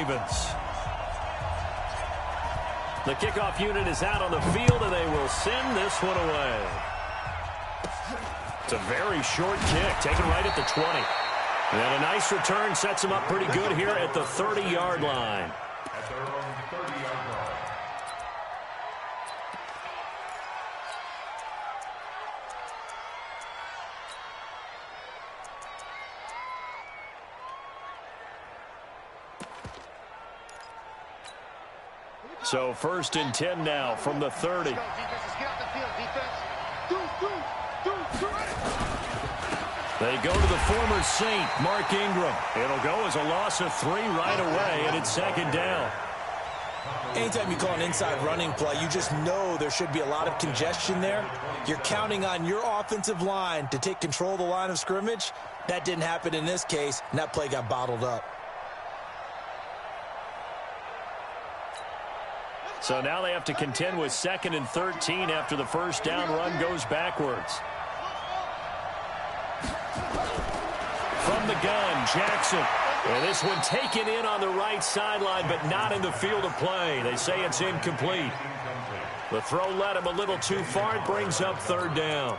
Ravens. The kickoff unit is out on the field, and they will send this one away. It's a very short kick, taken right at the 20. And a nice return sets him up pretty good here at the 30-yard line. At their own 30-yard line. So 1st and 10 now from the 30. They go to the former Saint, Mark Ingram. It'll go as a loss of 3 right away, and it's 2nd down. Anytime you call an inside running play, you just know there should be a lot of congestion there. You're counting on your offensive line to take control of the line of scrimmage. That didn't happen in this case, and that play got bottled up. So now they have to contend with 2nd and 13 after the first down run goes backwards. From the gun, Jackson. And this one taken in on the right sideline, but not in the field of play. They say it's incomplete. The throw led him a little too far. It brings up 3rd down.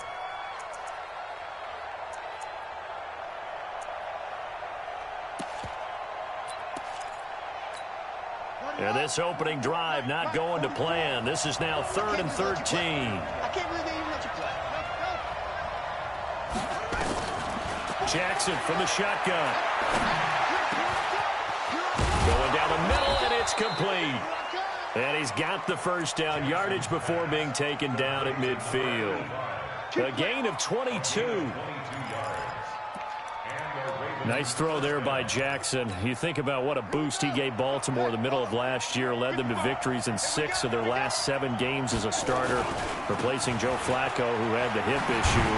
And this opening drive not going to plan. This is now 3rd and 13. I can't believe they even let you play. Jackson from the shotgun. Going down the middle, and it's complete. And he's got the first down, yardage before being taken down at midfield. A gain of 22. Nice throw there by Jackson. You think about what a boost he gave Baltimore the middle of last year, led them to victories in 6 of their last 7 games as a starter, replacing Joe Flacco, who had the hip issue.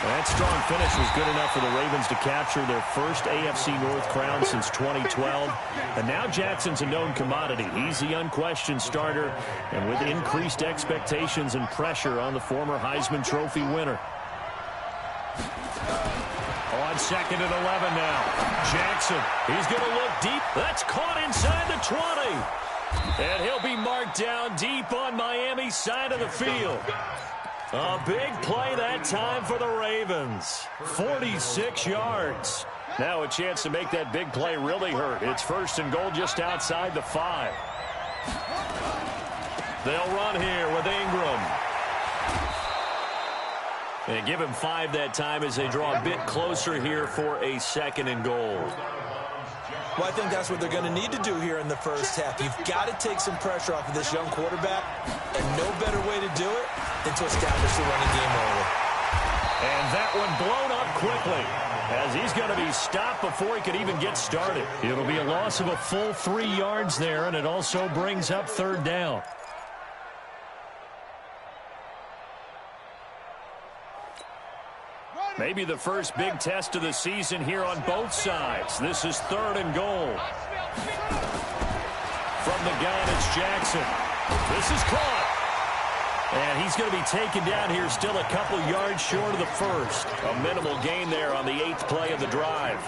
That strong finish was good enough for the Ravens to capture their first AFC North crown since 2012. And now Jackson's a known commodity. He's the unquestioned starter, and with increased expectations and pressure on the former Heisman Trophy winner. On 2nd and 11 now. Jackson, he's going to look deep. That's caught inside the 20. And he'll be marked down deep on Miami's side of the field. A big play that time for the Ravens. 46 yards. Now a chance to make that big play really hurt. It's 1st and goal just outside the 5. They'll run here with Ingram. And give him 5 that time as they draw a bit closer here for a 2nd and goal. Well, I think that's what they're going to need to do here in the first half. You've got to take some pressure off of this young quarterback, and no better way to do it than to establish the running game early. And that one blown up quickly, as he's going to be stopped before he could even get started. It'll be a loss of a full 3 yards there, and it also brings up 3rd down. Maybe the first big test of the season here on both sides. This is 3rd and goal. From the gun, it's Jackson. This is caught. And he's going to be taken down here, still a couple yards short of the first. A minimal gain there on the 8th play of the drive.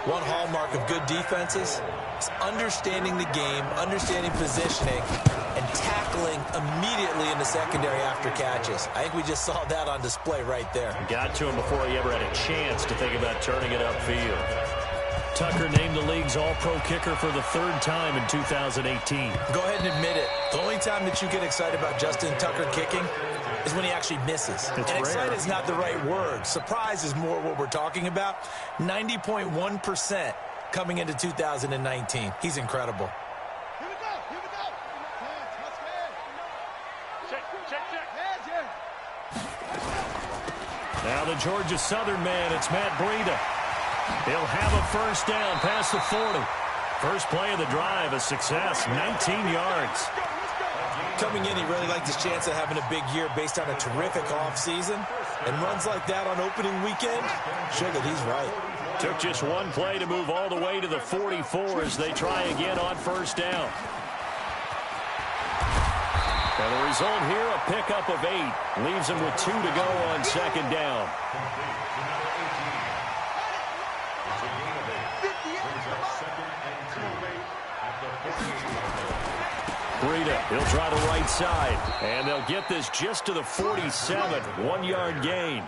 One hallmark of good defenses is understanding the game, understanding positioning, and tackling immediately in the secondary after catches. I think we just saw that on display right there. Got to him before he ever had a chance to think about turning it upfield. Tucker named the league's all-pro kicker for the 3rd time in 2018. Go ahead and admit it. The only time that you get excited about Justin Tucker kicking is when he actually misses. It's and excited rare. is not the right word. Surprise is more what we're talking about. 90.1% coming into 2019. He's incredible. Here we go. Here we go. Let's go. Check. Now the Georgia Southern man, it's Matt Breida. He'll have a first down past the 40. First play of the drive, a success, 19 yards. Coming in, he really liked his chance of having a big year based on a terrific offseason. And runs like that on opening weekend, show that he's right. Took just one play to move all the way to the 44 as they try again on first down. And the result here, a pickup of 8. Leaves him with 2 to go on 2nd down. Breida, he'll try the right side. And they'll get this just to the 47. 1-yard gain.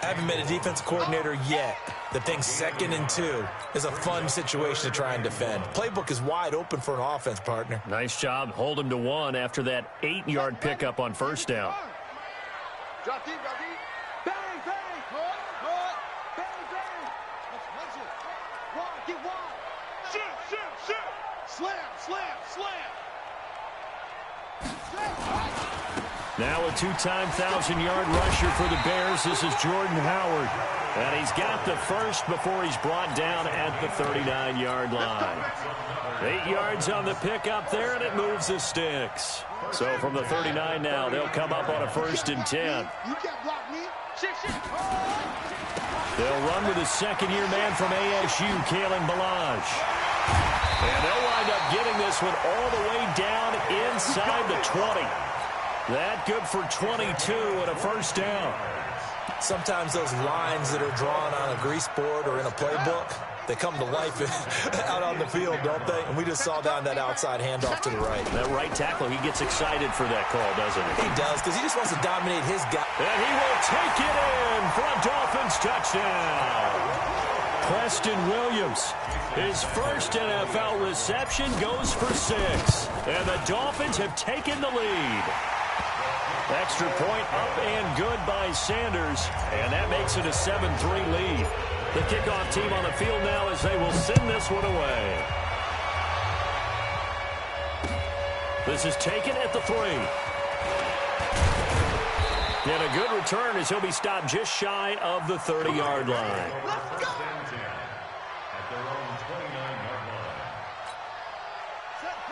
I haven't been a defense coordinator yet that thinks 2nd and 2 is a fun situation to try and defend. Playbook is wide open for an offense, partner. Nice job. Hold him to 1 after that 8-yard pickup on first down. Drop deep, drop deep. Bang, bang. Good, good. Bang, bang. Let's it. Wide, get wide. Shoot. Slam. Now a 2-time 1,000-yard rusher for the Bears. This is Jordan Howard. And he's got the first before he's brought down at the 39-yard line. 8 yards on the pickup there, and it moves the sticks. So from the 39 now, they'll come up on a 1st and 10. You can't block me. They'll run with a second-year man from ASU, Kalen Ballage. And they'll wind up getting this one all the way down inside the 20. That good for 22 and a 1st down. Sometimes those lines that are drawn on a grease board or in a playbook, they come to life out on the field, don't they? And we just saw down that outside handoff to the right. That right tackle, he gets excited for that call, doesn't he? He does, because he just wants to dominate his guy. And he will take it in for a Dolphins touchdown. Preston Williams, his first NFL reception, goes for 6. And the Dolphins have taken the lead. Extra point up and good by Sanders, and that makes it a 7-3 lead. The kickoff team on the field now as they will send this one away. This is taken at the 3. And a good return as he'll be stopped just shy of the 30-yard line. Let's go.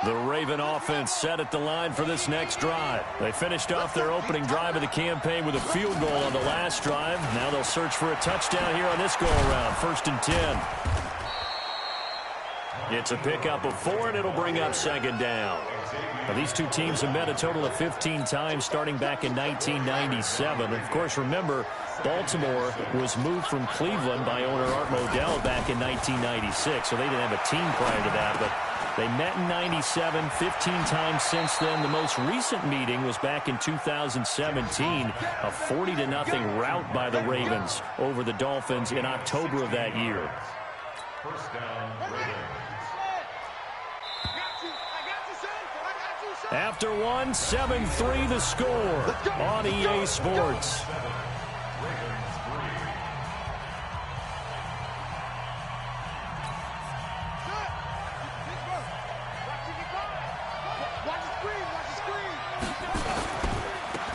The Raven offense set at the line for this next drive. They finished off their opening drive of the campaign with a field goal on the last drive. Now they'll search for a touchdown here on this go-around. 1st and 10. It's a pickup of 4, and it'll bring up 2nd down. Now, these two teams have met a total of 15 times starting back in 1997. And of course, remember, Baltimore was moved from Cleveland by owner Art Modell back in 1996, so they didn't have a team prior to that, but they met in 97, 15 times since then. The most recent meeting was back in 2017, a 40-0 rout by the Ravens over the Dolphins in October of that year. 1st down, Ravens. After 1, 7-3 the score on EA Sports.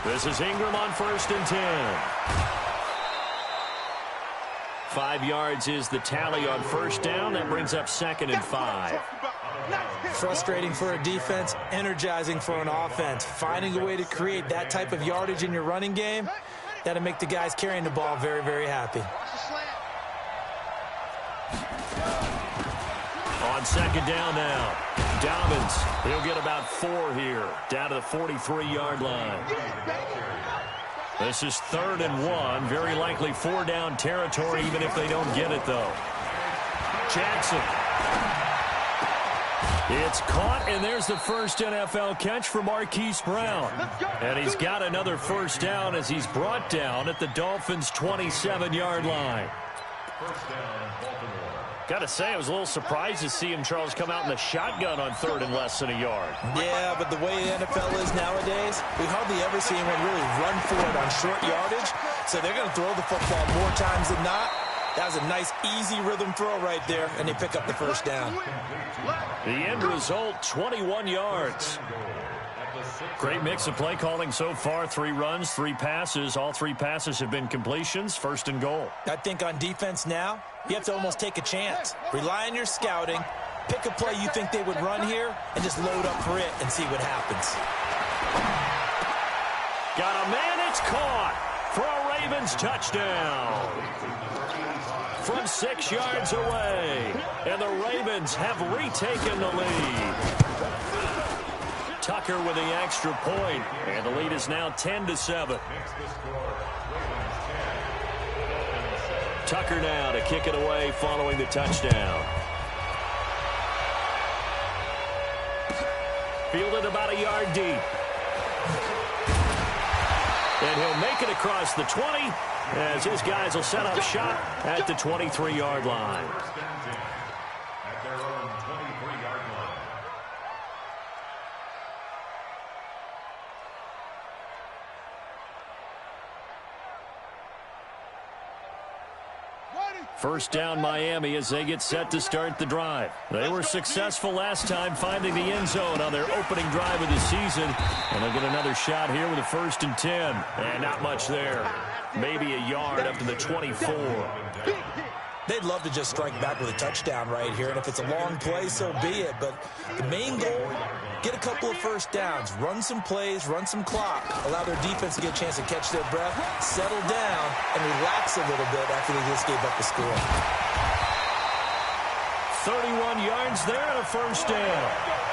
This is Ingram on 1st and 10. 5 yards is the tally on 1st down. That brings up 2nd and 5. Frustrating for a defense, energizing for an offense. Finding a way to create that type of yardage in your running game, that'll make the guys carrying the ball very, very happy. On 2nd down now, Dobbins, he'll get about 4 here, down to the 43-yard line. This is 3rd and 1, very likely 4-down territory, even if they don't get it, though. Jackson. It's caught, and there's the first NFL catch for Marquise Brown. And he's got another 1st down as he's brought down at the Dolphins' 27-yard line. 1st down, Baltimore. Got to say, I was a little surprised to see him, Charles, come out in the shotgun on 3rd and less than a yard. Yeah, but the way the NFL is nowadays, we hardly ever see anyone really run for it on short yardage. So they're going to throw the football more times than not. That was a nice, easy rhythm throw right there, and they pick up the 1st down. The end result, 21 yards. Great mix of play calling so far. 3 runs, 3 passes. All 3 passes have been completions. 1st and goal. I think on defense now, you have to almost take a chance. Rely on your scouting. Pick a play you think they would run here, and just load up for it and see what happens. Got a man, it's caught for a Ravens touchdown. From 6 yards away, and the Ravens have retaken the lead. Tucker with the extra point, and the lead is now 10-7. Tucker now to kick it away following the touchdown. fielded about a yard deep. And he'll make it across the 20 as his guys will set up shop at the 23-yard line. At their own 23-yard line. First down Miami as they get set to start the drive. They were successful last time finding the end zone on their opening drive of the season. And they'll get another shot here with a 1st and 10. And not much there. Maybe a yard up to the 24. They'd love to just strike back with a touchdown right here, and if it's a long play, so be it. But the main goal, get a couple of first downs, run some plays, run some clock, allow their defense to get a chance to catch their breath, settle down, and relax a little bit after they just gave up the score. 31 yards there and a 1st down.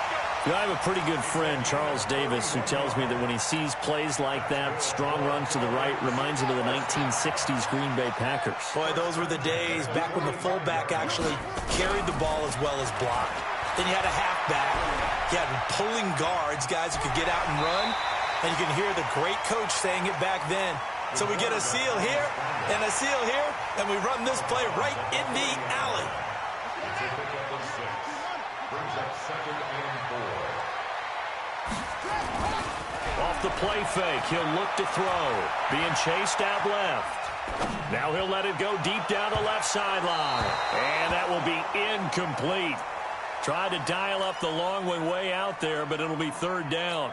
You know, I have a pretty good friend, Charles Davis, who tells me that when he sees plays like that, strong runs to the right, reminds him of the 1960s Green Bay Packers. Boy, those were the days back when the fullback actually carried the ball as well as blocked. Then you had a halfback. You had pulling guards, guys who could get out and run. And you can hear the great coach saying it back then. So we get a seal here and a seal here, and we run this play right in the alley. It's a pickup of 6. Brings up 2nd and 4. Off the play fake, he'll look to throw. Being chased out left. Now he'll let it go deep down the left sideline. And that will be incomplete. Tried to dial up the long one way out there, but it'll be 3rd down.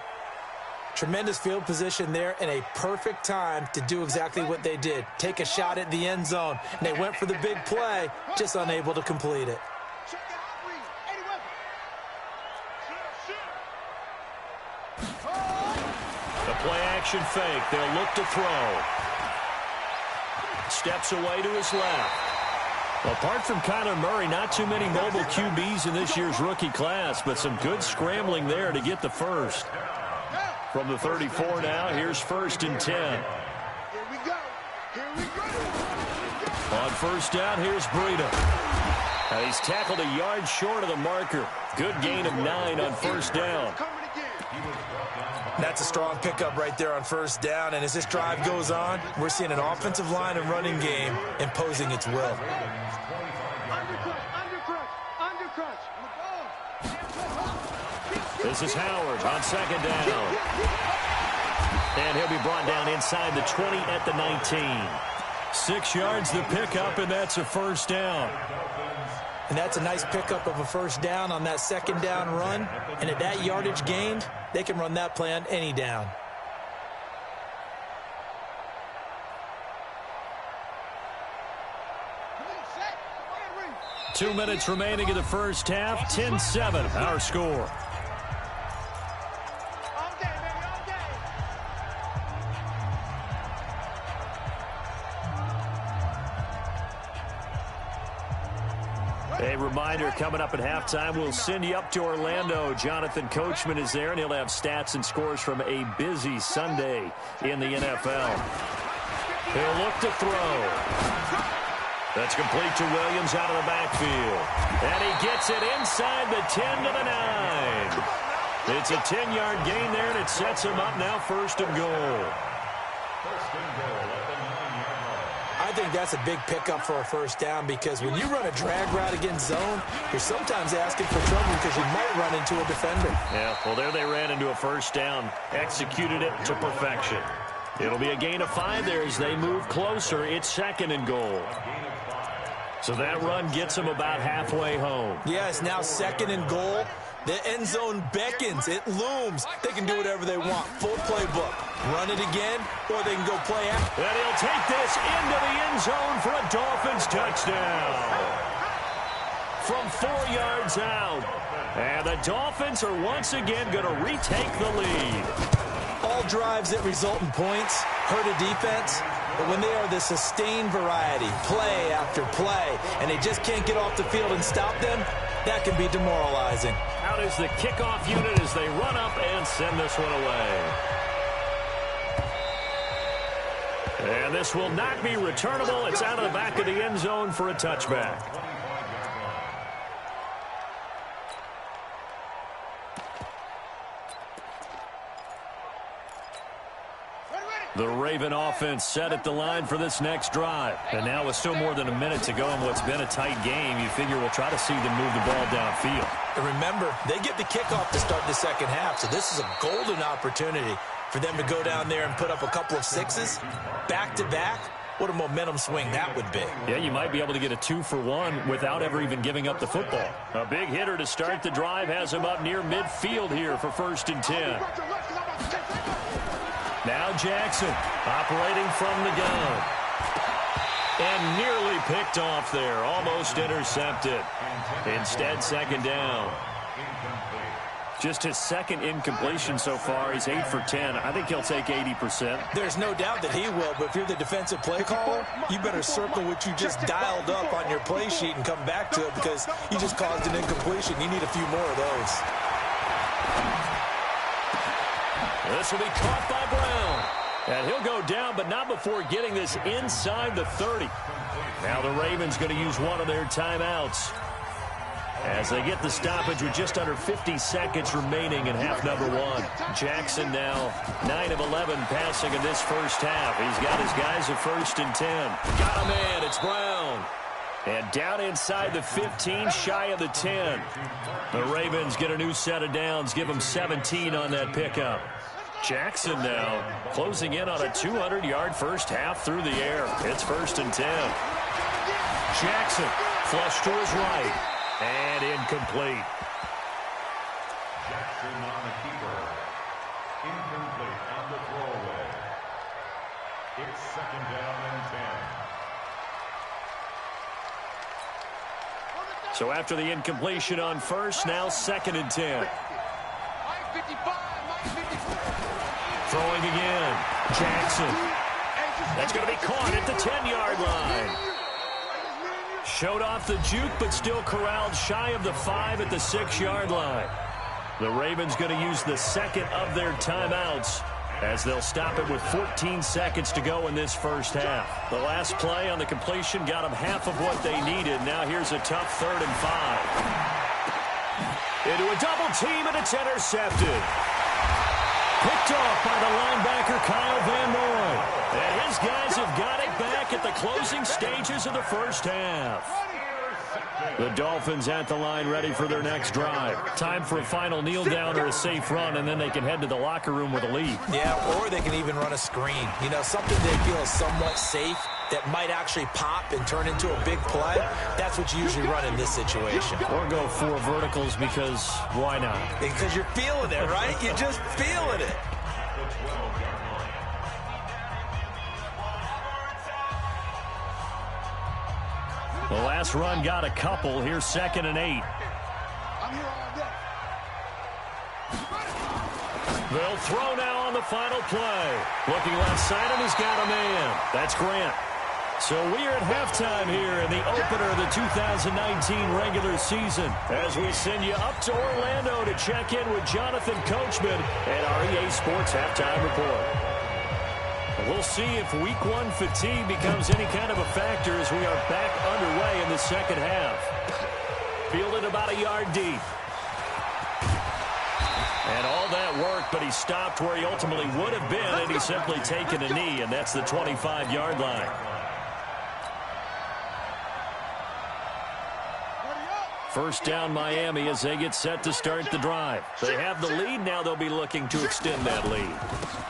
Tremendous field position there and a perfect time to do exactly what they did. Take a shot at the end zone. And they went for the big play, just unable to complete it. The play-action fake. They'll look to throw. Steps away to his left. Apart from Kyler Murray, not too many mobile QBs in this year's rookie class, but some good scrambling there to get the first. From the 34 now, here's 1st and 10. Here we go. Here we go. On 1st down, here's Breida. And he's tackled a yard short of the marker. Good gain of 9 on 1st down. That's a strong pickup right there on 1st down. And as this drive goes on, we're seeing an offensive line and running game imposing its will. This is Howard on 2nd down. And he'll be brought down inside the 20 at the 19. 6 yards the pickup, and that's a 1st down. And that's a nice pickup of a 1st down on that 2nd down run. And at that yardage gained, they can run that play on any down. Two minutes remaining in the first half. 10-7, our score. A reminder, coming up at halftime, we'll send you up to Orlando. Jonathan Coachman is there, and he'll have stats and scores from a busy Sunday in the NFL. He'll look to throw. That's complete to Williams out of the backfield. And he gets it inside the 10 to the 9. It's a 10-yard gain there, and it sets him up now 1st and goal. I think that's a big pickup for a 1st down because when you run a drag route against zone, you're sometimes asking for trouble because you might run into a defender. Yeah, well, there they ran into a 1st down. Executed it to perfection. It'll be a gain of 5 there as they move closer. It's 2nd and goal. So that run gets them about halfway home. Yeah, it's now 2nd and goal. The end zone beckons. It looms. They can do whatever they want. Full playbook. Run it again, or they can go play out. And he'll take this into the end zone for a Dolphins touchdown. From 4 yards out. And the Dolphins are once again going to retake the lead. All drives that result in points hurt a defense. But when they are the sustained variety, play after play, and they just can't get off the field and stop them, that can be demoralizing. Out is the kickoff unit as they run up and send this one away. And this will not be returnable. It's out of the back of the end zone for a touchback. The Raven offense set at the line for this next drive. And now with still more than a minute to go in what's been a tight game, you figure we'll try to see them move the ball downfield. And remember, they get the kickoff to start the second half, so this is a golden opportunity for them to go down there and put up a couple of sixes back-to-back. What a momentum swing that would be. Yeah, you might be able to get a 2-for-1 without ever even giving up the football. A big hitter to start the drive has him up near midfield here for 1st and 10. Now Jackson operating from the gun. And nearly picked off there. Almost intercepted. Instead, 2nd down. Just his 2nd incompletion so far. He's 8 for 10. I think he'll take 80%. There's no doubt that he will, but if you're the defensive play caller, you better circle what you just dialed up on your play sheet and come back to it because you just caused an incompletion. You need a few more of those. This will be caught by Brown. And he'll go down, but not before getting this inside the 30. Now the Ravens going to use one of their timeouts as they get the stoppage with just under 50 seconds remaining in half number 1. Jackson now 9 of 11 passing in this first half. He's got his guys at 1st and 10. Got a man. It's Brown. And down inside the 15, shy of the 10. The Ravens get a new set of downs, give them 17 on that pickup. Jackson now closing in on a 200-yard first half through the air. It's 1st and 10. Jackson flush to his right. And incomplete. Jackson on the keeper. Incomplete on the throwaway. It's 2nd down and 10. So after the incompletion on first, now 2nd and 10. Throwing again. Jackson. That's going to be caught at the 10-yard line. Showed off the juke, but still corralled shy of the 5 at the 6-yard line. The Ravens going to use the 2nd of their timeouts as they'll stop it with 14 seconds to go in this first half. The last play on the completion got them half of what they needed. Now here's a tough 3rd and 5. Into a double team, and it's intercepted. Picked off by the linebacker Kyle Van Noy. And his guys have got it back at the closing stages of the first half. The Dolphins at the line ready for their next drive. Time for a final kneel down or a safe run, and then they can head to the locker room with a lead. Yeah, or they can even run a screen. You know, something they feel is somewhat safe that might actually pop and turn into a big play. That's what you usually run in this situation. Or go 4 verticals because why not? Because you're feeling it, right? You're just feeling it. The last run got a couple. Here's 2nd and 8. They'll throw now on the final play. Looking left side, and he's got a man. That's Grant. So we are at halftime here in the opener of the 2019 regular season as we send you up to Orlando to check in with Jonathan Coachman and our EA Sports Halftime Report. We'll see if Week 1 fatigue becomes any kind of a factor as we are back underway in the second half. Fielded about a yard deep. And all that work, but he stopped where he ultimately would have been, and he's simply taken a knee, and that's the 25-yard line. First down Miami as they get set to start the drive. They have the lead. Now they'll be looking to extend that lead.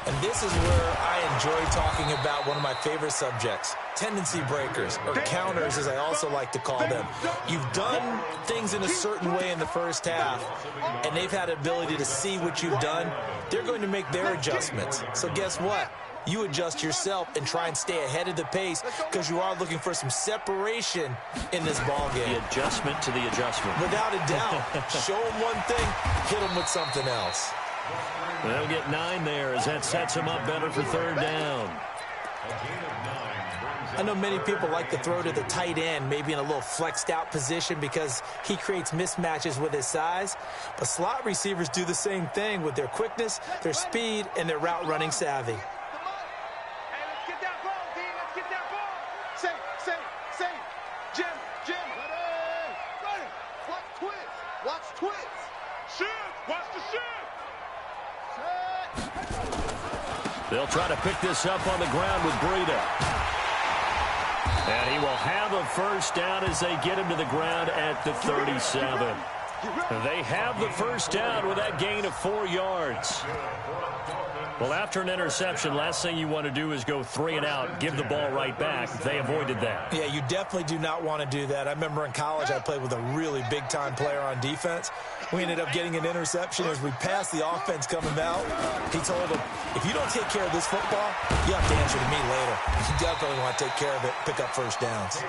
And this is where I enjoy talking about one of my favorite subjects, tendency breakers, or counters as I also like to call them. You've done things in a certain way in the first half, and they've had the ability to see what you've done. They're going to make their adjustments. So guess what? You adjust yourself and try and stay ahead of the pace because you are looking for some separation in this ball game. The adjustment to the adjustment. Without a doubt. Show them one thing, hit them with something else. They'll get 9 there as that sets them up better for 3rd down. I know many people like to throw to the tight end, maybe in a little flexed out position because he creates mismatches with his size. But slot receivers do the same thing with their quickness, their speed, and their route running savvy. They'll try to pick this up on the ground with Breida. And he will have a first down as they get him to the ground at the 37. They have the first down with that gain of 4 yards. Well, after an interception, last thing you want to do is go 3 and out, give the ball right back. They avoided that. Yeah, you definitely do not want to do that. I remember in college I played with a really big-time player on defense. We ended up getting an interception as we passed the offense coming out. He told him, if you don't take care of this football, you have to answer to me later. You definitely want to take care of it, pick up first downs.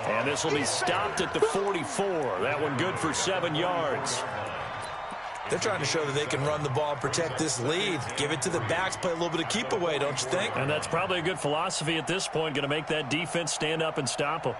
And this will be stopped at the 44. That one good for 7 yards. They're trying to show that they can run the ball and protect this lead. Give it to the backs, play a little bit of keep away, don't you think? And that's probably a good philosophy at this point, going to make that defense stand up and stop them.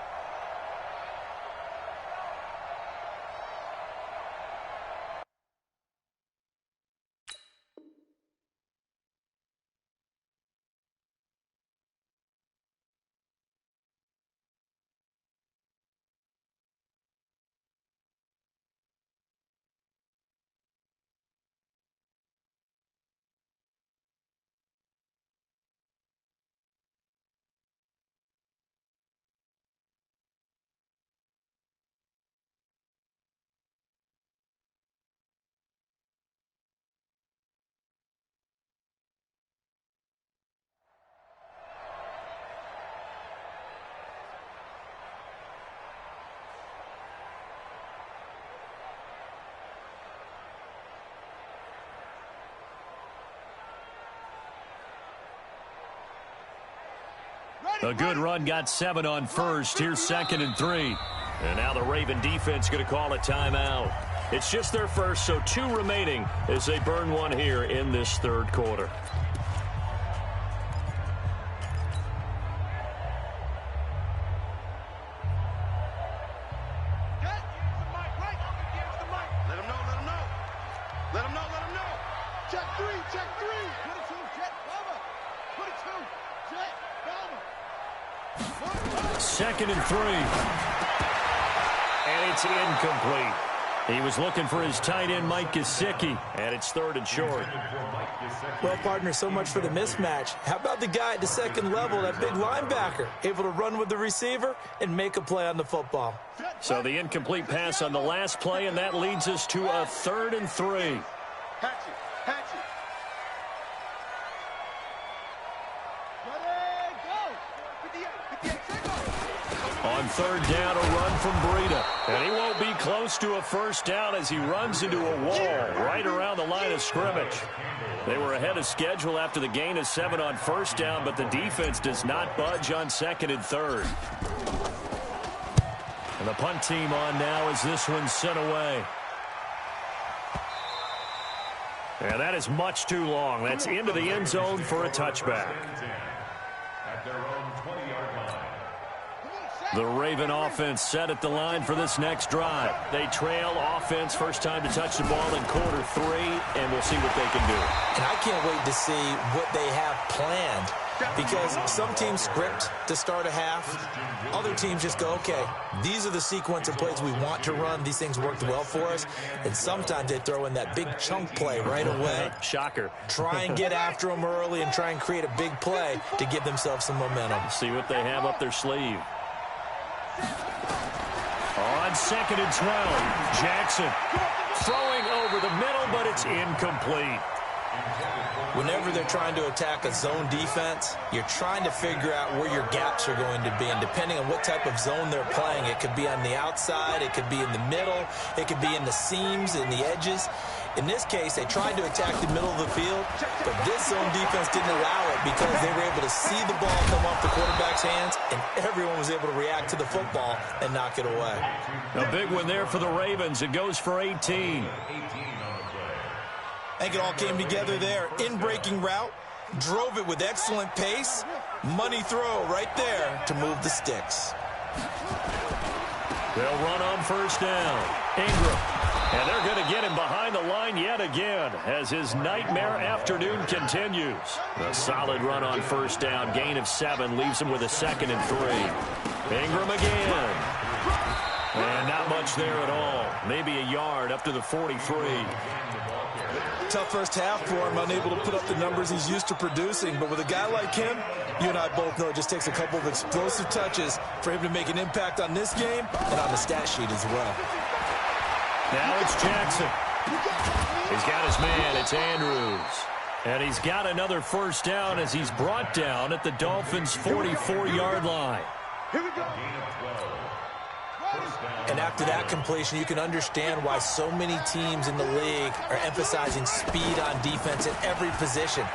A good run got 7 on first. Here's 2nd and 3. And now the Raven defense going to call a timeout. It's just their first, so 2 remaining as they burn one here in this third quarter. Second and 3. And it's incomplete. He was looking for his tight end, Mike Gesicki, and it's 3rd and short. Well, partner, so much for the mismatch. How about the guy at the second level, that big linebacker, able to run with the receiver and make a play on the football? So the incomplete pass on the last play, and that leads us to a 3rd and 3. On 3rd down, a run from Breida. And he won't be close to a first down as he runs into a wall right around the line of scrimmage. They were ahead of schedule after the gain of 7 on first down, but the defense does not budge on 2nd and 3rd. And the punt team on now as this one's sent away. And that is much too long. That's into the end zone for a touchback. At their own 20-yard line. The Raven offense set at the line for this next drive. They trail offense, first time to touch the ball in quarter 3, and we'll see what they can do. And I can't wait to see what they have planned, because some teams script to start a half. Other teams just go, okay, these are the sequence of plays we want to run. These things worked well for us. And sometimes they throw in that big chunk play right away. Shocker. Try and get after them early and try and create a big play to give themselves some momentum. See what they have up their sleeve. On 2nd and 12, Jackson throwing over the middle, but it's incomplete. Whenever they're trying to attack a zone defense, you're trying to figure out where your gaps are going to be. And depending on what type of zone they're playing, it could be on the outside, it could be in the middle, it could be in the seams, in the edges. In this case, they tried to attack the middle of the field, but this zone defense didn't allow it because they were able to see the ball come off the quarterback's hands, and everyone was able to react to the football and knock it away. A big one there for the Ravens. It goes for 18. I think it all came together there. In-breaking route, drove it with excellent pace. Money throw right there to move the sticks. They'll run on first down. Ingram. And they're going to get him behind the line yet again as his nightmare afternoon continues. A solid run on first down. Gain of 7 leaves him with a 2nd and 3. Ingram again. And not much there at all. Maybe a yard up to the 43. Tough first half for him, unable to put up the numbers he's used to producing. But with a guy like him, you and I both know it just takes a couple of explosive touches for him to make an impact on this game and on the stat sheet as well. Now it's Jackson. He's got his man. It's Andrews. And he's got another first down as he's brought down at the Dolphins' 44-yard line. Here we go. And after that completion, you can understand why so many teams in the league are emphasizing speed on defense at every position.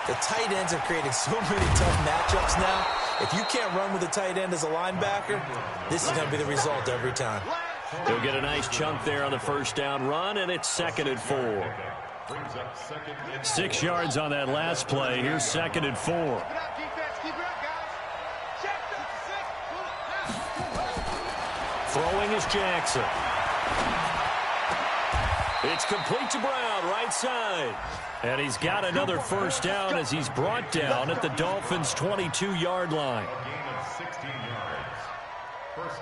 The tight ends have created so many tough matchups now. If you can't run with a tight end as a linebacker, this is going to be the result every time. He'll get a nice chunk there on the first down run, and it's 2nd and 4. 6 yards on that last play. Here's 2nd and 4. Throwing is Jackson. It's complete to Brown, right side. And he's got another first down as he's brought down at the Dolphins' 22-yard line.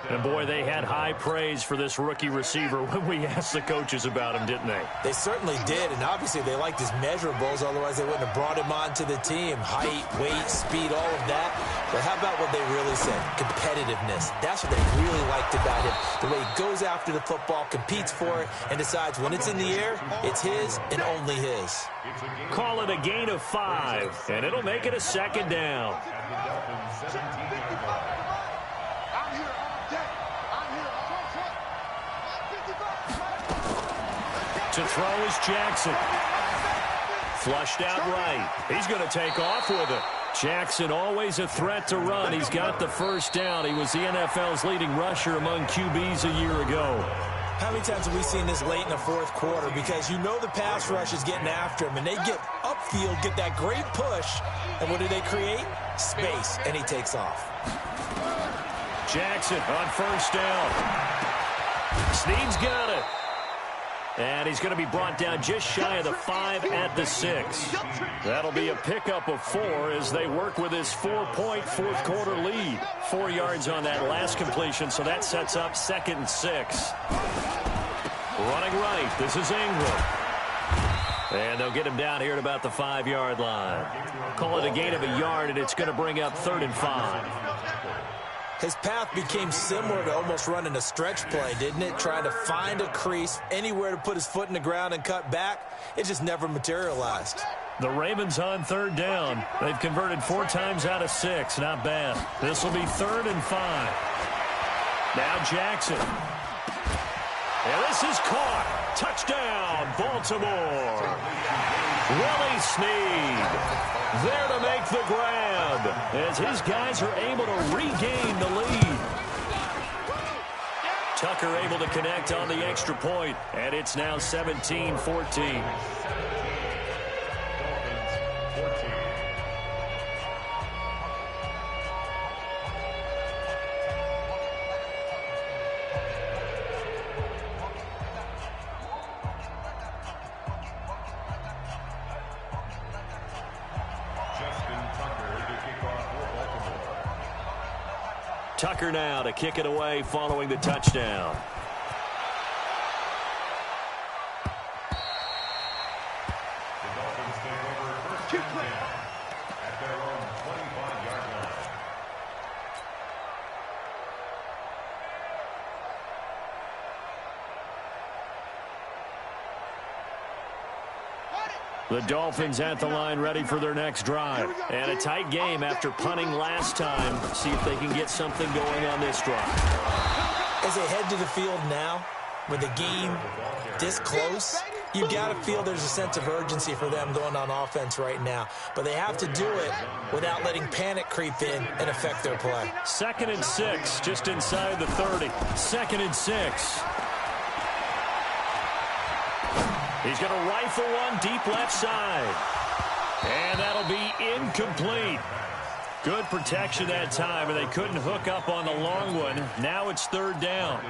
And, boy, they had high praise for this rookie receiver when we asked the coaches about him, didn't they? They certainly did, and obviously they liked his measurables, otherwise they wouldn't have brought him onto the team. Height, weight, speed, all of that. But how about what they really said? Competitiveness. That's what they really liked about him. The way he goes after the football, competes for it, and decides when it's in the air, it's his and only his. Call it a gain of 5, and it'll make it a 2nd down. To throw is Jackson. Flushed out right. He's going to take off with it. Jackson always a threat to run. He's got the first down. He was the NFL's leading rusher among QBs a year ago. How many times have we seen this late in the fourth quarter? Because you know the pass rush is getting after him, and they get upfield, get that great push, and what do they create? Space, and he takes off. Jackson on first down. Snead's got it. And he's going to be brought down just shy of the 5 at the 6. That'll be a pickup of 4 as they work with his 4-point fourth-quarter lead. 4 yards on that last completion, so that sets up 2nd and 6. Running right, this is Ingram. And they'll get him down here at about the 5-yard line. Call it a gain of a yard, and it's going to bring up 3rd and 5. His path became similar to almost running a stretch play, didn't it? Trying to find a crease, anywhere to put his foot in the ground and cut back. It just never materialized. The Ravens on 3rd down. They've converted 4 times out of 6. Not bad. This will be 3rd and 5. Now Jackson. And this is caught. Touchdown, Baltimore. Willie Snead there to make the grab as his guys are able to regain the lead. Tucker able to connect on the extra point, and it's now 17-14. Tucker now to kick it away following the touchdown. The Dolphins take over first down at their own 25-yard line. The Dolphins at the line ready for their next drive. And a tight game after punting last time. See if they can get something going on this drive. As they head to the field now, with the game this close, you got to feel there's a sense of urgency for them going on offense right now. But they have to do it without letting panic creep in and affect their play. 2nd and 6, just inside the 30. 2nd and 6. He's going to rifle one deep left side. And that'll be incomplete. Good protection that time, and they couldn't hook up on the long one. Now it's 3rd down.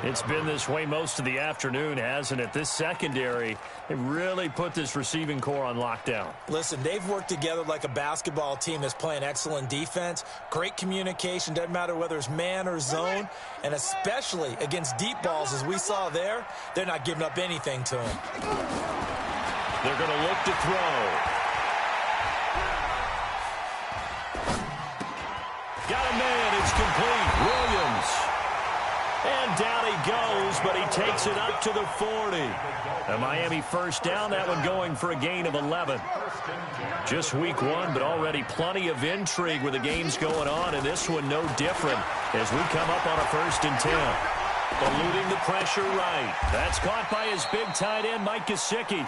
It's been this way most of the afternoon, hasn't it? This secondary, they really put this receiving core on lockdown. Listen, they've worked together like a basketball team that's playing excellent defense. Great communication, doesn't matter whether it's man or zone. And especially against deep balls, as we saw there, they're not giving up anything to them. They're going to look to throw. Got a man. It's complete. Williams. And down he goes, but he takes it up to the 40. A Miami first down, that one going for a gain of 11. Just week one, but already plenty of intrigue with the games going on, and this one no different as we come up on a 1st and 10. Eluding the pressure right. That's caught by his big tight end, Mike Gesicki.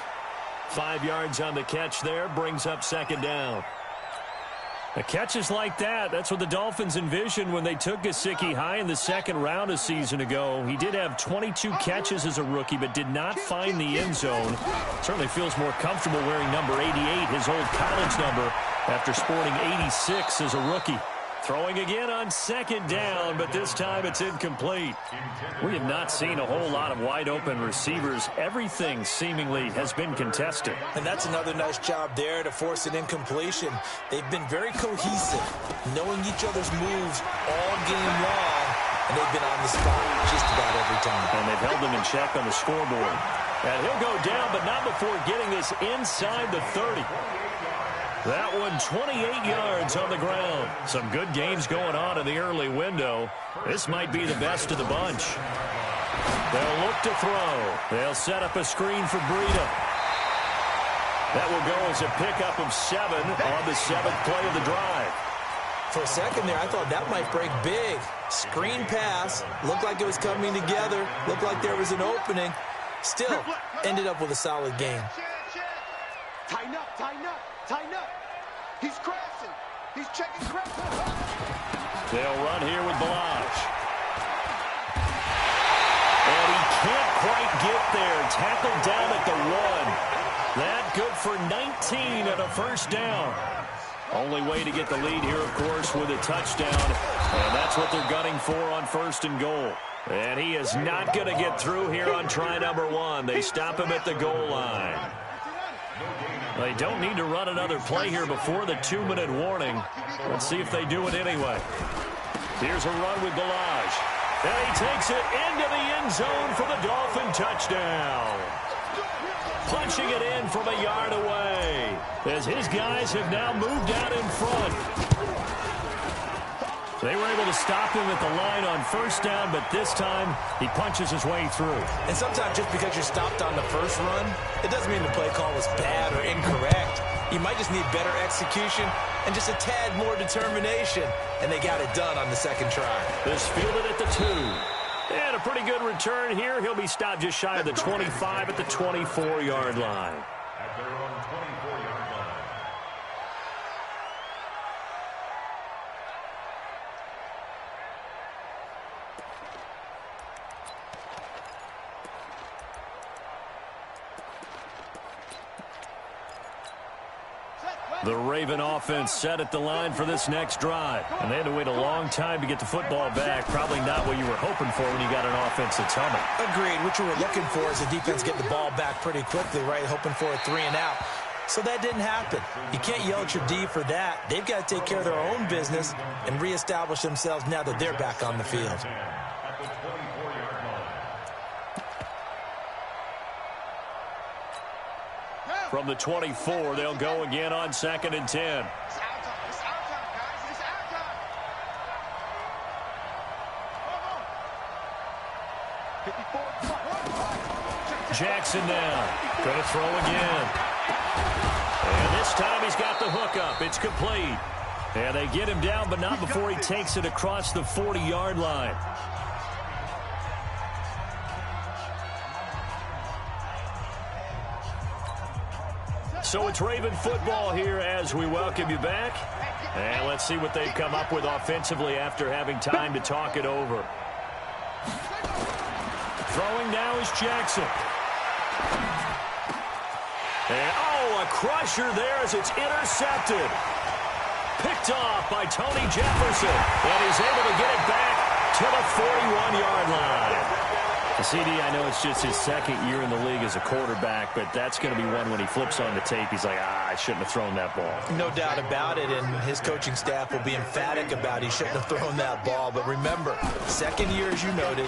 5 yards on the catch there, brings up 2nd down. The catches like that, that's what the Dolphins envisioned when they took Gesicki high in the 2nd round a season ago. He did have 22 catches as a rookie, but did not find the end zone. Certainly feels more comfortable wearing number 88, his old college number, after sporting 86 as a rookie. Throwing again on 2nd down, but this time it's incomplete. We have not seen a whole lot of wide-open receivers. Everything seemingly has been contested. And that's another nice job there to force an incompletion. They've been very cohesive, knowing each other's moves all game long, and they've been on the spot just about every time. And they've held them in check on the scoreboard. And he'll go down, but not before getting this inside the 30. That one 28 yards on the ground. Some good games going on in the early window. This might be the best of the bunch. They'll look to throw. They'll set up a screen for Breida. That will go as a pickup of 7 on the 7th play of the drive. For a second there, I thought that might break big. Screen pass. Looked like it was coming together. Looked like there was an opening. Still, ended up with a solid game. Tighten up, tighten up, tighten up. He's crashing. He's checking crashing. They'll run here with Balazs. And he can't quite get there. Tackled down at the 1. That good for 19 and a 1st down. Only way to get the lead here, of course, with a touchdown. And that's what they're gunning for on 1st and goal. And he is not going to get through here on try number 1. They stop him at the goal line. They don't need to run another play here before the 2-minute warning. Let's see if they do it anyway. Here's a run with Balazs. And he takes it into the end zone for the Dolphin touchdown. Punching it in from a yard away as his guys have now moved out in front. They were able to stop him at the line on 1st down, but this time he punches his way through. And sometimes just because you're stopped on the first run, it doesn't mean the play call was bad or incorrect. You might just need better execution and just a tad more determination. And they got it done on the 2nd try. This fielded at the 2. And a pretty good return here. He'll be stopped just shy of the 25 at the 24-yard line. At their own 24-yard line. The Raven offense set at the line for this next drive. And they had to wait a long time to get the football back. Probably not what you were hoping for when you got an offense that's humming. Agreed. What you were looking for is the defense get the ball back pretty quickly, right? Hoping for a 3 and out. So that didn't happen. You can't yell at your D for that. They've got to take care of their own business and reestablish themselves now that they're back on the field. At the 24-yard line. From the 24, they'll go again on 2nd and 10. It's our time. It's our time, guys. It's our time. 54. Jackson now. Going to throw again. And this time he's got the hook up. It's complete. And they get him down, but not before he takes it across the 40-yard line. So it's Raven football here as we welcome you back. And let's see what they've come up with offensively after having time to talk it over. Throwing now is Jackson. And, oh, a crusher there as it's intercepted. Picked off by Tony Jefferson. And he's able to get it back to the 41-yard line. CD, I know it's just his 2nd year in the league as a quarterback, but that's going to be one when he flips on the tape. He's like, I shouldn't have thrown that ball. No doubt about it, and his coaching staff will be emphatic about he shouldn't have thrown that ball. But remember, 2nd year, as you noted,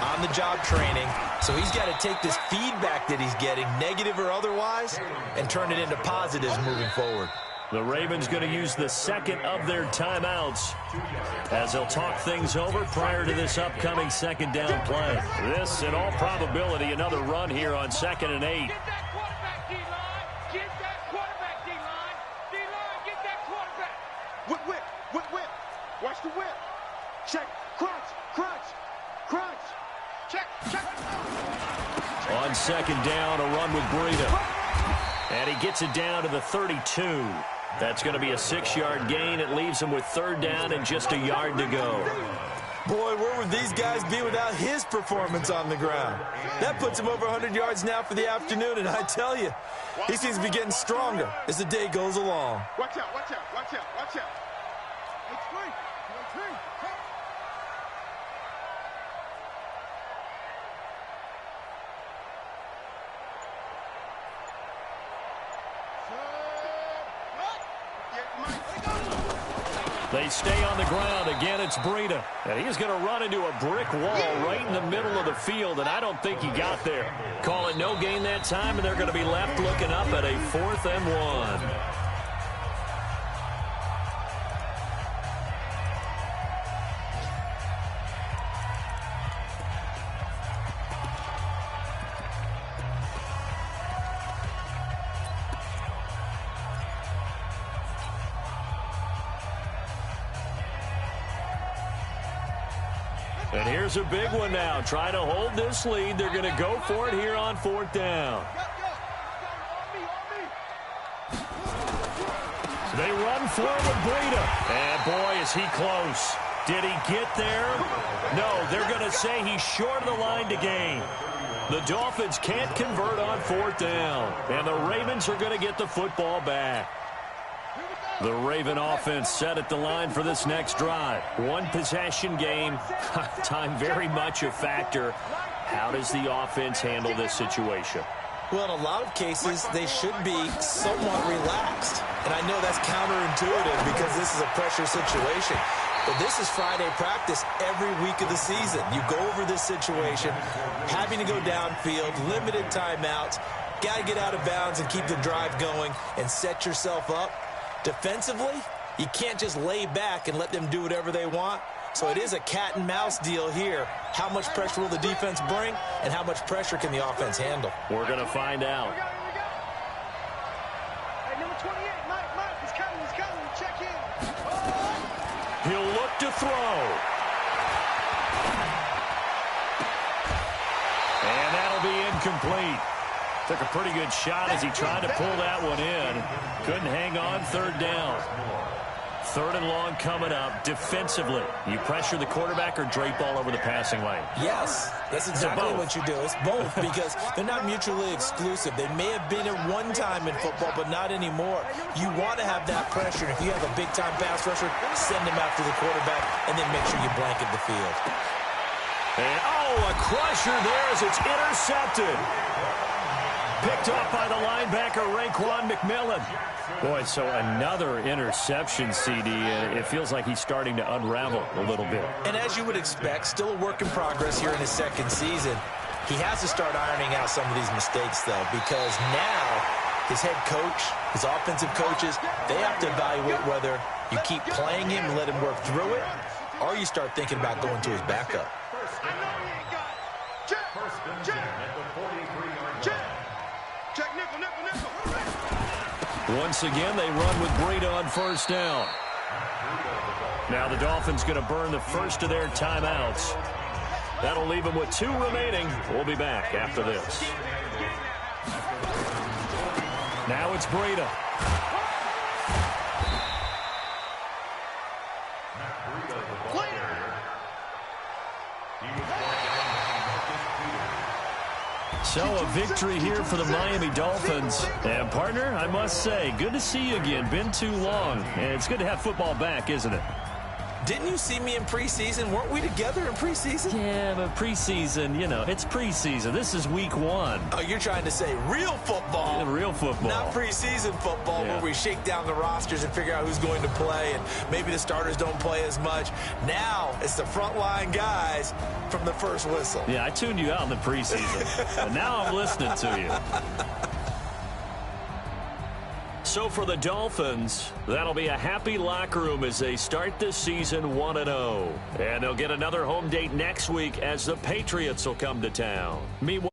on-the-job training. So he's got to take this feedback that he's getting, negative or otherwise, and turn it into positives moving forward. The Ravens going to use the second of their timeouts as they'll talk things over prior to this upcoming second down play. This, in all probability, another run here on 2nd and 8. Get that quarterback, D-line. Get that quarterback, D-line. D-line, get that quarterback. Whip. Watch the whip. Check. Crunch. Check. On 2nd down, a run with Breida. And he gets it down to the 32. That's going to be a 6-yard gain. It leaves him with 3rd down and just a yard to go. Boy, where would these guys be without his performance on the ground? That puts him over 100 yards now for the afternoon, and I tell you, he seems to be getting stronger as the day goes along. Watch out. They stay on the ground. Again, it's Breida. And he's going to run into a brick wall right in the middle of the field, and I don't think he got there. Call it no gain that time, and they're going to be left looking up at a 4th and 1. And here's a big one now. Trying to hold this lead. They're going to go for it here on 4th down. So they run forward with Breida. And boy, is he close. Did he get there? No, they're going to say he's short of the line to gain. The Dolphins can't convert on 4th down. And the Ravens are going to get the football back. The Raven offense set at the line for this next drive. One possession game. Time very much a factor. How does the offense handle this situation? Well, in a lot of cases, they should be somewhat relaxed. And I know that's counterintuitive because this is a pressure situation. But this is Friday practice every week of the season. You go over this situation, having to go downfield, limited timeouts, got to get out of bounds and keep the drive going and set yourself up. Defensively, you can't just lay back and let them do whatever they want. So it is a cat and mouse deal here. How much pressure will the defense bring, and how much pressure can the offense handle? We're going to find out. Hey, number 28, Mike, he's coming. Check in. He'll look to throw. And that'll be incomplete. Took a pretty good shot as he tried to pull that one in. Couldn't hang on 3rd down. 3rd and long coming up. Defensively, you pressure the quarterback or drape all over the passing lane? Yes, that's exactly what you do. It's both because they're not mutually exclusive. They may have been at one time in football, but not anymore. You want to have that pressure. If you have a big-time pass rusher, send him after the quarterback, and then make sure you blanket the field. And, a crusher there as it's intercepted. Picked off by the linebacker, Raekwon McMillan. Boy, so another interception, CD. It feels like he's starting to unravel a little bit. And as you would expect, still a work in progress here in his 2nd season. He has to start ironing out some of these mistakes, though, because now his head coach, his offensive coaches, they have to evaluate whether you keep playing him and let him work through it, or you start thinking about going to his backup. Once again, they run with Breida on 1st down. Now the Dolphins going to burn the first of their timeouts. That'll leave them with 2 remaining. We'll be back after this. Now it's Breida. So a victory here for the Miami Dolphins. And partner, I must say, good to see you again. Been too long. And it's good to have football back, isn't it? Didn't you see me in preseason? Weren't we together in preseason? Yeah, but preseason, you know, it's preseason. This is week 1. Oh, you're trying to say real football. Yeah, real football. Not preseason football where we shake down the rosters and figure out who's going to play, and maybe the starters don't play as much. Now it's the frontline guys from the first whistle. Yeah, I tuned you out in the preseason, and now I'm listening to you. So for the Dolphins, that'll be a happy locker room as they start this season 1-0. And they'll get another home date next week as the Patriots will come to town. Meanwhile,